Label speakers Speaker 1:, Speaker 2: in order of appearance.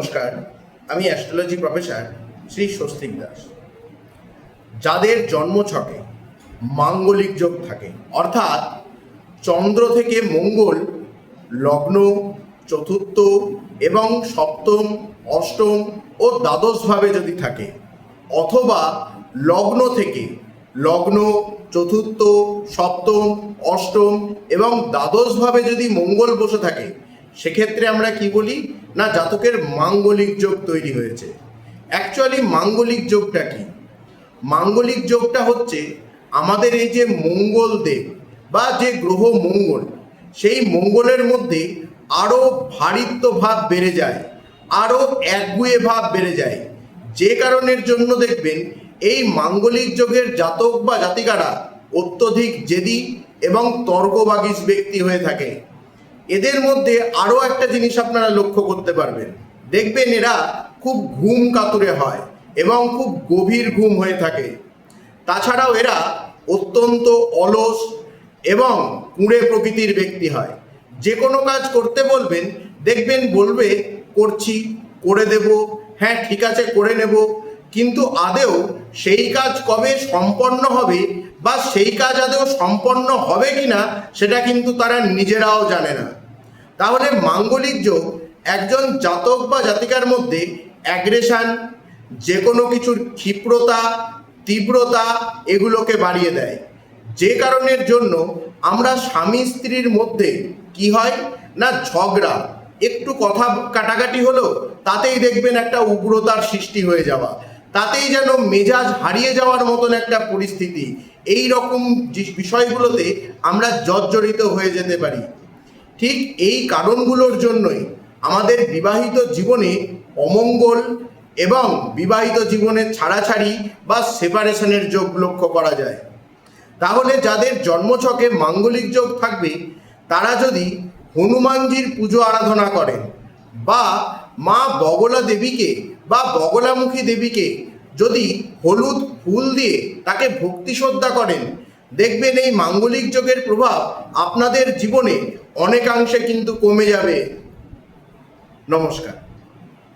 Speaker 1: নমস্কার, আমি astrology professor Shri Swastik Das. যাদের জন্মছকে মাঙ্গলিক যোগ থাকে, অর্থাৎ চন্দ্র থেকে মঙ্গল লগ্ন, চতুর্থ এবং সপ্তম, অষ্টম ও দ্বাদশভাবে যদি থাকে, অথবা লগ্ন থেকে লগ্ন, চতুর্থ, সপ্তম, অষ্টম এবং দ্বাদশভাবে যদি মঙ্গল বসে থাকে, সেক্ষেত্রে আমরা কি বলি না জাতকের মাঙ্গলিক যোগ তৈরি হয়েছে। অ্যাকচুয়ালি মাঙ্গলিক যোগটা কি? মাঙ্গলিক যোগটা হচ্ছে আমাদের এই যে মঙ্গল দেব বা যে গ্রহ মঙ্গল, সেই মঙ্গলের মধ্যে আরও ভারিত্ব ভাব বেড়ে যায়, আরও একগুয়ে ভাব বেড়ে যায়, যে কারণের জন্য দেখবেন এই মাঙ্গলিক যোগের জাতক বা জাতিকারা অত্যধিক জেদি এবং তর্কবাগীশ ব্যক্তি হয়ে থাকে। এদের মধ্যে আরও একটা জিনিস আপনারা লক্ষ্য করতে পারবেন, দেখবেন এরা খুব ঘুম কাতুরে হয় এবং খুব গভীর ঘুম হয়ে থাকে। তাছাড়াও এরা অত্যন্ত অলস এবং কুঁড়ে প্রকৃতির ব্যক্তি হয়। যে কোনো কাজ করতে বলবেন, দেখবেন বলবে করছি, করে দেব, হ্যাঁ ঠিক আছে করে নেব, কিন্তু আদেও সেই কাজ কবে সম্পন্ন হবে বা সেই কাজ আদেও সম্পন্ন হবে কিনা সেটা কিন্তু তারা নিজেরাও জানে না। তাহলে মাঙ্গলিক যোগ একজন জাতক বা জাতিকার মধ্যে অ্যাগ্রেশন, যে কোনো কিছুর ক্ষিপ্রতা, তীব্রতা এগুলোকে বাড়িয়ে দেয়, যে কারণের জন্য আমরা স্বামী স্ত্রীর মধ্যে কি হয় না ঝগড়া, একটু কথা কাটাকাটি হলো তাতেই দেখবেন একটা উগ্রতার সৃষ্টি হয়ে যাওয়া, তাতেই যেন মেজাজ হারিয়ে যাওয়ার মতন একটা পরিস্থিতি, এই রকম বিষয়গুলোতে আমরা জর্জরিত হয়ে যেতে পারি। ঠিক এই কারণগুলোর জন্যই আমাদের বিবাহিত জীবনে অমঙ্গল এবং বিবাহিত জীবনে ছাড়াছাড়ি বা সেপারেশনের যোগ লক্ষ্য করা যায়। তাহলে যাদের জন্মছকে মাঙ্গলিক যোগ থাকবে, তারা যদি হনুমানজির পুজো আরাধনা করেন বা মা বগলা দেবীকে বা বগলামুখী দেবীকে যদি হলুদ ফুল দিয়ে তাকে ভক্তি শ্রদ্ধা করেন, দেখবেন এই মাঙ্গলিক যোগের প্রভাব আপনাদের জীবনে অনেকাংশে কিন্তু কমে যাবে। নমস্কার।